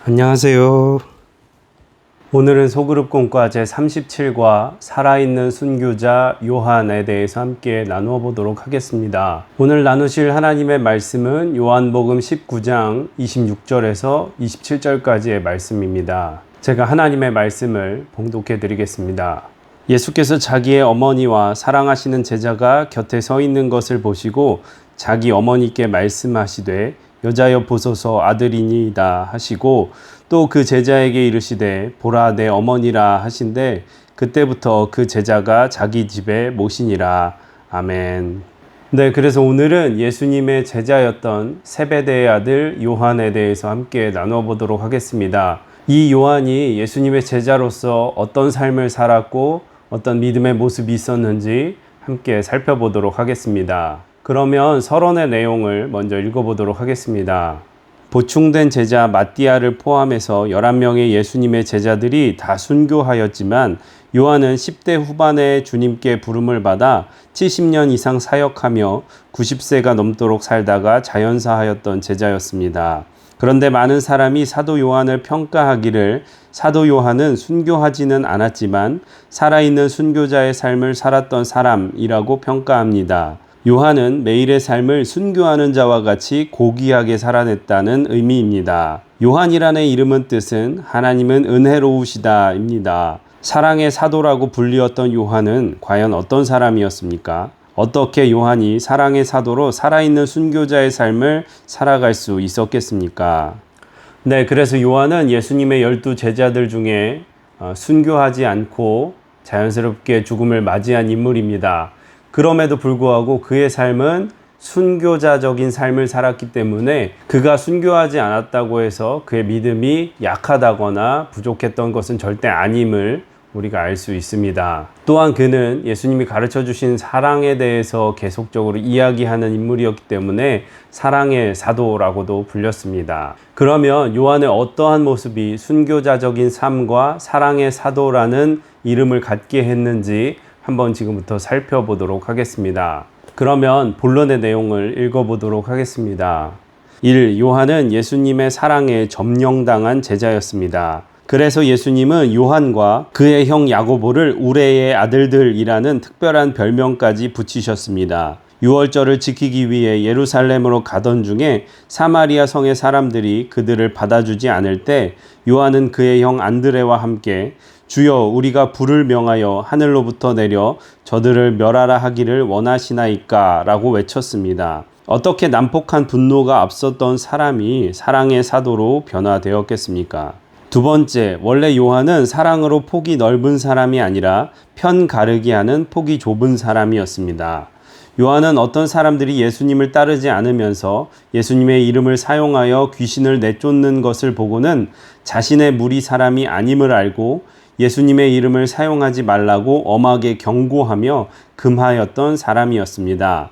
안녕하세요. 오늘은 소그룹 공과 제37과 살아있는 순교자 요한에 대해서 함께 나누어 보도록 하겠습니다. 오늘 나누실 하나님의 말씀은 요한복음 19장 26절에서 27절까지의 말씀입니다. 제가 하나님의 말씀을 봉독해 드리겠습니다. 예수께서 자기의 어머니와 사랑하시는 제자가 곁에 서 있는 것을 보시고 자기 어머니께 말씀하시되 여자여 보소서 아들이니이다 하시고 또 그 제자에게 이르시되 보라 내 어머니라 하신대 그때부터 그 제자가 자기 집에 모시니라. 아멘. 네, 그래서 오늘은 예수님의 제자였던 세베대의 아들 요한에 대해서 함께 나눠 보도록 하겠습니다. 이 요한이 예수님의 제자로서 어떤 삶을 살았고 어떤 믿음의 모습이 있었는지 함께 살펴보도록 하겠습니다. 그러면 서론의 내용을 먼저 읽어보도록 하겠습니다. 보충된 제자 마띠아를 포함해서 11명의 예수님의 제자들이 다 순교하였지만 요한은 10대 후반에 주님께 부름을 받아 70년 이상 사역하며 90세가 넘도록 살다가 자연사하였던 제자였습니다. 그런데 많은 사람이 사도 요한을 평가하기를 사도 요한은 순교하지는 않았지만 살아있는 순교자의 삶을 살았던 사람이라고 평가합니다. 요한은 매일의 삶을 순교하는 자와 같이 고귀하게 살아냈다는 의미입니다. 요한이라는 이름은 뜻은 하나님은 은혜로우시다입니다. 사랑의 사도라고 불리었던 요한은 과연 어떤 사람이었습니까? 어떻게 요한이 사랑의 사도로 살아있는 순교자의 삶을 살아갈 수 있었겠습니까? 네, 그래서 요한은 예수님의 12 제자들 중에 순교하지 않고 자연스럽게 죽음을 맞이한 인물입니다. 그럼에도 불구하고 그의 삶은 순교자적인 삶을 살았기 때문에 그가 순교하지 않았다고 해서 그의 믿음이 약하다거나 부족했던 것은 절대 아님을 우리가 알 수 있습니다. 또한 그는 예수님이 가르쳐 주신 사랑에 대해서 계속적으로 이야기하는 인물이었기 때문에 사랑의 사도라고도 불렸습니다. 그러면 요한의 어떠한 모습이 순교자적인 삶과 사랑의 사도라는 이름을 갖게 했는지 한번 지금부터 살펴보도록 하겠습니다. 그러면 본론의 내용을 읽어보도록 하겠습니다. 1. 요한은 예수님의 사랑에 점령당한 제자였습니다. 그래서 예수님은 요한과 그의 형 야고보를 우레의 아들들이라는 특별한 별명까지 붙이셨습니다. 유월절을 지키기 위해 예루살렘으로 가던 중에 사마리아 성의 사람들이 그들을 받아주지 않을 때 요한은 그의 형 안드레와 함께 주여 우리가 불을 명하여 하늘로부터 내려 저들을 멸하라 하기를 원하시나이까 라고 외쳤습니다. 어떻게 난폭한 분노가 앞섰던 사람이 사랑의 사도로 변화되었겠습니까? 두 번째, 원래 요한은 사랑으로 폭이 넓은 사람이 아니라 편 가르기 하는 폭이 좁은 사람이었습니다. 요한은 어떤 사람들이 예수님을 따르지 않으면서 예수님의 이름을 사용하여 귀신을 내쫓는 것을 보고는 자신의 무리 사람이 아님을 알고 예수님의 이름을 사용하지 말라고 엄하게 경고하며 금하였던 사람이었습니다.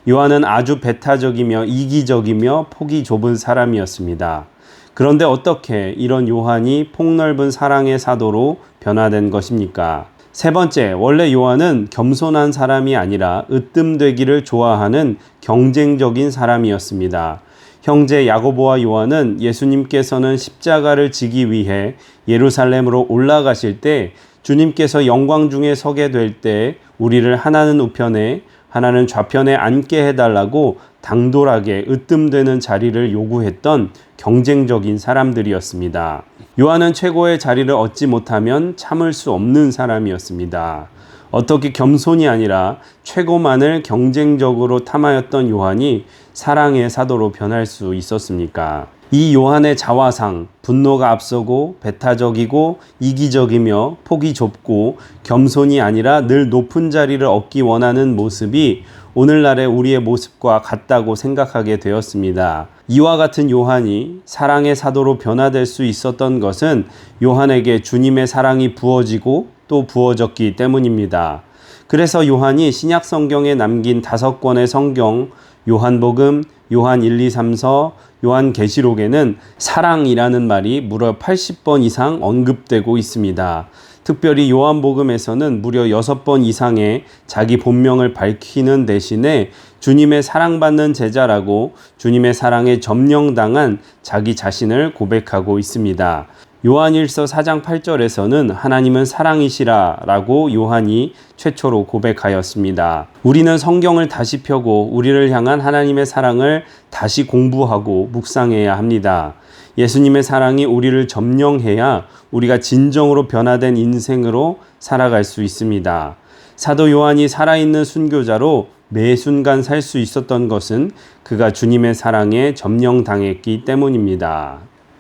요한은 아주 배타적이며 이기적이며 폭이 좁은 사람이었습니다. 그런데 어떻게 이런 요한이 폭넓은 사랑의 사도로 변화된 것입니까? 세 번째, 원래 요한은 겸손한 사람이 아니라 으뜸되기를 좋아하는 경쟁적인 사람이었습니다. 형제 야고보와 요한은 예수님께서는 십자가를 지기 위해 예루살렘으로 올라가실 때 주님께서 영광 중에 서게 될 때 우리를 하나는 우편에 하나는 좌편에 앉게 해달라고 당돌하게 으뜸되는 자리를 요구했던 경쟁적인 사람들이었습니다. 요한은 최고의 자리를 얻지 못하면 참을 수 없는 사람이었습니다. 어떻게 겸손이 아니라 최고만을 경쟁적으로 탐하였던 요한이 사랑의 사도로 변할 수 있었습니까? 이 요한의 자화상, 분노가 앞서고 배타적이고 이기적이며 폭이 좁고 겸손이 아니라 늘 높은 자리를 얻기 원하는 모습이 오늘날의 우리의 모습과 같다고 생각하게 되었습니다. 이와 같은 요한이 사랑의 사도로 변화될 수 있었던 것은 요한에게 주님의 사랑이 부어지고 또 부어졌기 때문입니다. 그래서 요한이 신약 성경에 남긴 5권의 성경, 요한복음, 요한 1, 2, 3서, 요한계시록에는 사랑이라는 말이 무려 80번 이상 언급되고 있습니다. 특별히 요한복음에서는 무려 6번 이상의 자기 본명을 밝히는 대신에 주님의 사랑받는 제자라고 주님의 사랑에 점령당한 자기 자신을 고백하고 있습니다. 요한일서 4장 8절에서는 하나님은 사랑이시라 라고 요한이 최초로 고백하였습니다. 우리는 성경을 다시 펴고 우리를 향한 하나님의 사랑을 다시 공부하고 묵상해야 합니다. 예수님의 사랑이 우리를 점령해야 우리가 진정으로 변화된 인생으로 살아갈 수 있습니다. 사도 요한이 살아있는 순교자로 매 순간 살 수 있었던 것은 그가 주님의 사랑에 점령당했기 때문입니다.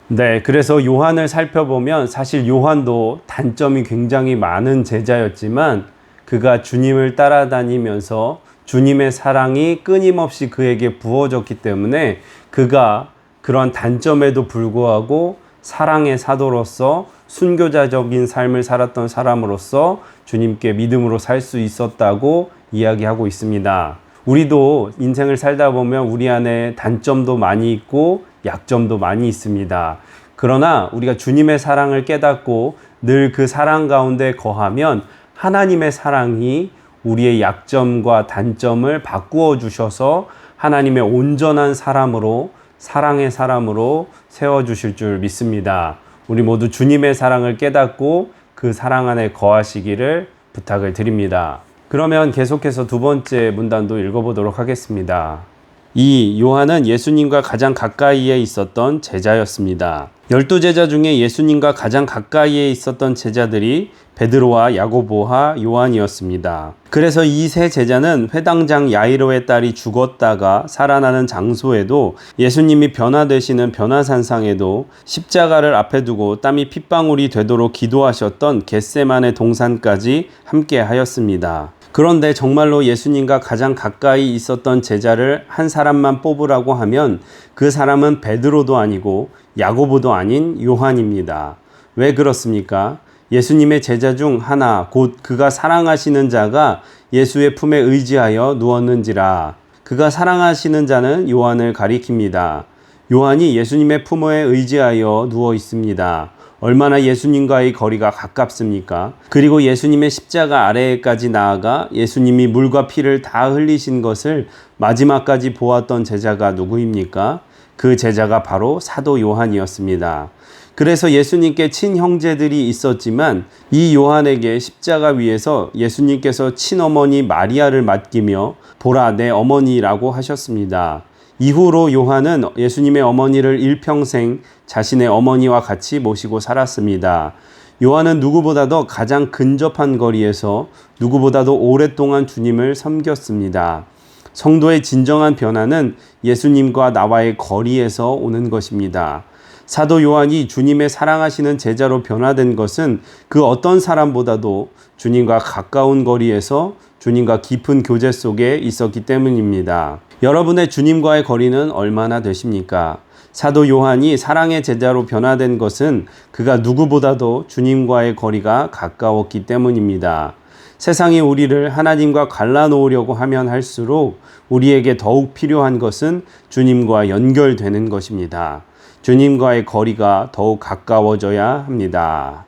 네, 그래서 요한을 살펴보면 사실 요한도 단점이 굉장히 많은 제자였지만 그가 주님을 따라다니면서 주님의 사랑이 끊임없이 그에게 부어졌기 때문에 그가 그런 단점에도 불구하고 사랑의 사도로서 순교자적인 삶을 살았던 사람으로서 주님께 믿음으로 살 수 있었다고 이야기하고 있습니다. 우리도 인생을 살다 보면 우리 안에 단점도 많이 있고 약점도 많이 있습니다. 그러나 우리가 주님의 사랑을 깨닫고 늘 그 사랑 가운데 거하면 하나님의 사랑이 우리의 약점과 단점을 바꾸어 주셔서 하나님의 온전한 사람으로, 사랑의 사람으로 세워주실 줄 믿습니다. 우리 모두 주님의 사랑을 깨닫고 그 사랑 안에 거하시기를 부탁을 드립니다. 그러면 계속해서 두 번째 문단도 읽어보도록 하겠습니다. 이 요한은 예수님과 가장 가까이에 있었던 제자였습니다. 12제자 중에 예수님과 가장 가까이에 있었던 제자들이 베드로와 야고보와 요한이었습니다. 그래서 이 세 제자는 회당장 야이로의 딸이 죽었다가 살아나는 장소에도 예수님이 변화되시는 변화산상에도 십자가를 앞에 두고 땀이 핏방울이 되도록 기도하셨던 겟세마네 동산까지 함께 하였습니다. 그런데 정말로 예수님과 가장 가까이 있었던 제자를 한 사람만 뽑으라고 하면 그 사람은 베드로도 아니고 야고보도 아닌 요한입니다. 왜 그렇습니까? 예수님의 제자 중 하나 곧 그가 사랑하시는 자가 예수의 품에 의지하여 누웠는지라. 그가 사랑하시는 자는 요한을 가리킵니다. 요한이 예수님의 품에 의지하여 누워 있습니다. 얼마나 예수님과의 거리가 가깝습니까? 그리고 예수님의 십자가 아래에까지 나아가 예수님이 물과 피를 다 흘리신 것을 마지막까지 보았던 제자가 누구입니까? 그 제자가 바로 사도 요한이었습니다. 그래서 예수님께 친형제들이 있었지만 이 요한에게 십자가 위에서 예수님께서 친어머니 마리아를 맡기며 보라 내 어머니라고 하셨습니다. 이후로 요한은 예수님의 어머니를 일평생 자신의 어머니와 같이 모시고 살았습니다. 요한은 누구보다도 가장 근접한 거리에서 누구보다도 오랫동안 주님을 섬겼습니다. 성도의 진정한 변화는 예수님과 나와의 거리에서 오는 것입니다. 사도 요한이 주님의 사랑하시는 제자로 변화된 것은 그 어떤 사람보다도 주님과 가까운 거리에서 주님과 깊은 교제 속에 있었기 때문입니다. 여러분의 주님과의 거리는 얼마나 되십니까? 사도 요한이 사랑의 제자로 변화된 것은 그가 누구보다도 주님과의 거리가 가까웠기 때문입니다. 세상이 우리를 하나님과 갈라놓으려고 하면 할수록 우리에게 더욱 필요한 것은 주님과 연결되는 것입니다. 주님과의 거리가 더욱 가까워져야 합니다.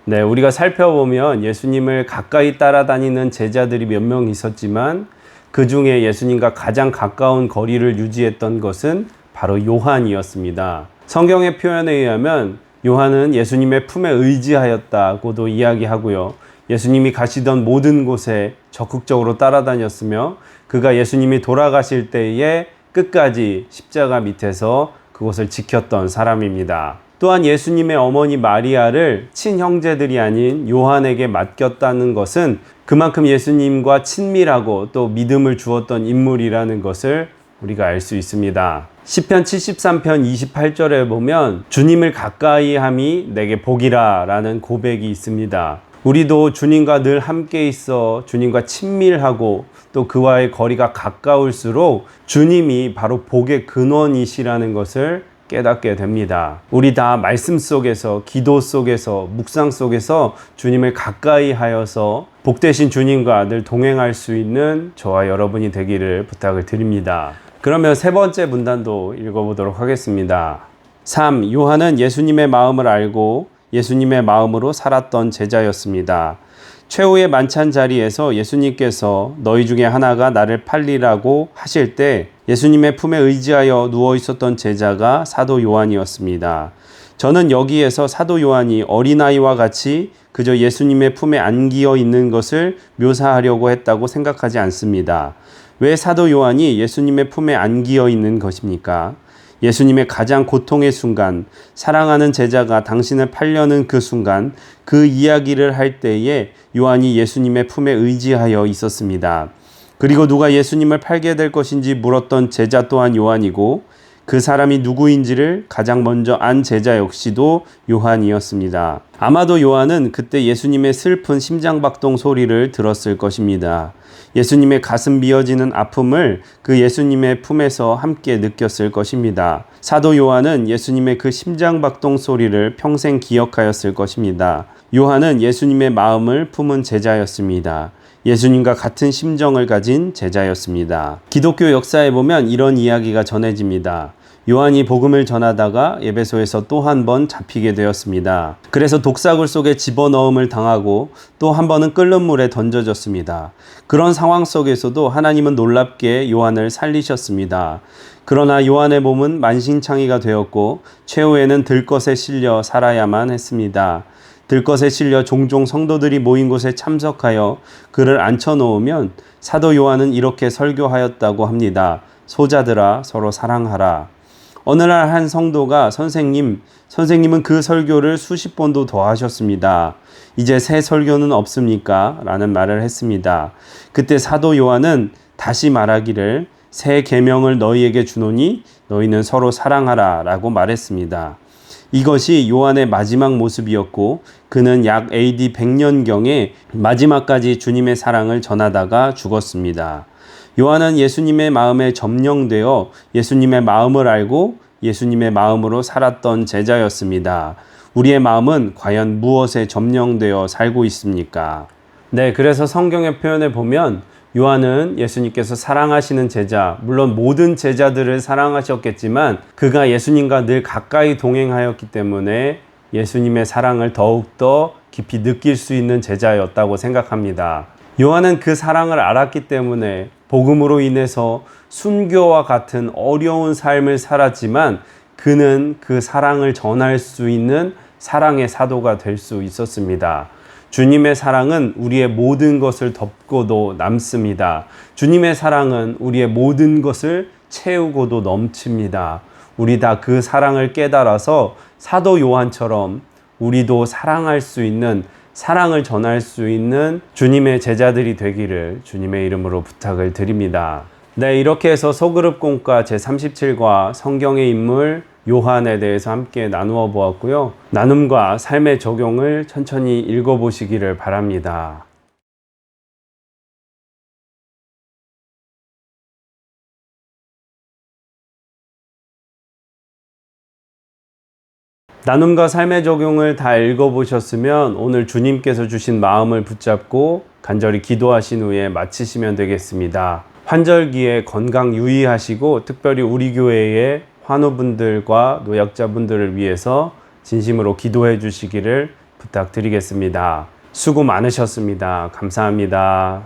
네, 우리가 살펴보면 예수님을 가까이 따라다니는 제자들이 몇 명 있었지만 그 중에 예수님과 가장 가까운 거리를 유지했던 것은 바로 요한이었습니다. 성경의 표현에 의하면 요한은 예수님의 품에 의지하였다고도 이야기하고요. 예수님이 가시던 모든 곳에 적극적으로 따라다녔으며 그가 예수님이 돌아가실 때에 끝까지 십자가 밑에서 그곳을 지켰던 사람입니다. 또한 예수님의 어머니 마리아를 친형제들이 아닌 요한에게 맡겼다는 것은 그만큼 예수님과 친밀하고 또 믿음을 주었던 인물이라는 것을 우리가 알 수 있습니다. 시편 73편 28절에 보면 주님을 가까이 함이 내게 복이라 라는 고백이 있습니다. 우리도 주님과 늘 함께 있어 주님과 친밀하고 또 그와의 거리가 가까울수록 주님이 바로 복의 근원이시라는 것을 깨닫게 됩니다. 우리 다 말씀 속에서, 기도 속에서, 묵상 속에서 주님을 가까이 하여서 복되신 주님과 늘 동행할 수 있는 저와 여러분이 되기를 부탁을 드립니다. 그러면 세 번째 문단도 읽어보도록 하겠습니다. 3. 요한은 예수님의 마음을 알고 예수님의 마음으로 살았던 제자였습니다. 최후의 만찬 자리에서 예수님께서 너희 중에 하나가 나를 팔리라고 하실 때 예수님의 품에 의지하여 누워 있었던 제자가 사도 요한이었습니다. 저는 여기에서 사도 요한이 어린아이와 같이 그저 예수님의 품에 안기어 있는 것을 묘사하려고 했다고 생각하지 않습니다. 왜 사도 요한이 예수님의 품에 안기어 있는 것입니까? 예수님의 가장 고통의 순간, 사랑하는 제자가 당신을 팔려는 그 순간, 그 이야기를 할 때에 요한이 예수님의 품에 의지하여 있었습니다. 그리고 누가 예수님을 팔게 될 것인지 물었던 제자 또한 요한이고, 그 사람이 누구인지를 가장 먼저 안 제자 역시도 요한이었습니다. 아마도 요한은 그때 예수님의 슬픈 심장박동 소리를 들었을 것입니다. 예수님의 가슴 미어지는 아픔을 그 예수님의 품에서 함께 느꼈을 것입니다. 사도 요한은 예수님의 그 심장박동 소리를 평생 기억하였을 것입니다. 요한은 예수님의 마음을 품은 제자였습니다. 예수님과 같은 심정을 가진 제자였습니다. 기독교 역사에 보면 이런 이야기가 전해집니다. 요한이 복음을 전하다가 에베소에서 또 한 번 잡히게 되었습니다. 그래서 독사굴 속에 집어넣음을 당하고 또 한 번은 끓는 물에 던져졌습니다. 그런 상황 속에서도 하나님은 놀랍게 요한을 살리셨습니다. 그러나 요한의 몸은 만신창이가 되었고 최후에는 들것에 실려 살아야만 했습니다. 들것에 실려 종종 성도들이 모인 곳에 참석하여 그를 앉혀놓으면 사도 요한은 이렇게 설교하였다고 합니다. 소자들아 서로 사랑하라. 어느 날 한 성도가 선생님은 그 설교를 수십 번도 더 하셨습니다. 이제 새 설교는 없습니까? 라는 말을 했습니다. 그때 사도 요한은 다시 말하기를 새 계명을 너희에게 주노니 너희는 서로 사랑하라 라고 말했습니다. 이것이 요한의 마지막 모습이었고 그는 약 AD 100년경에 마지막까지 주님의 사랑을 전하다가 죽었습니다. 요한은 예수님의 마음에 점령되어 예수님의 마음을 알고 예수님의 마음으로 살았던 제자였습니다. 우리의 마음은 과연 무엇에 점령되어 살고 있습니까? 네, 그래서 성경의 표현을 보면 요한은 예수님께서 사랑하시는 제자, 물론 모든 제자들을 사랑하셨겠지만 그가 예수님과 늘 가까이 동행하였기 때문에 예수님의 사랑을 더욱더 깊이 느낄 수 있는 제자였다고 생각합니다. 요한은 그 사랑을 알았기 때문에 복음으로 인해서 순교와 같은 어려운 삶을 살았지만 그는 그 사랑을 전할 수 있는 사랑의 사도가 될 수 있었습니다. 주님의 사랑은 우리의 모든 것을 덮고도 남습니다. 주님의 사랑은 우리의 모든 것을 채우고도 넘칩니다. 우리 다 그 사랑을 깨달아서 사도 요한처럼 우리도 사랑할 수 있는, 사랑을 전할 수 있는 주님의 제자들이 되기를 주님의 이름으로 부탁을 드립니다. 네, 이렇게 해서 소그룹 공과 제37과 성경의 인물 요한에 대해서 함께 나누어 보았고요. 나눔과 삶의 적용을 천천히 읽어보시기를 바랍니다. 나눔과 삶의 적용을 다 읽어보셨으면 오늘 주님께서 주신 마음을 붙잡고 간절히 기도하신 후에 마치시면 되겠습니다. 환절기에 건강 유의하시고 특별히 우리 교회의 환우분들과 노약자분들을 위해서 진심으로 기도해 주시기를 부탁드리겠습니다. 수고 많으셨습니다. 감사합니다.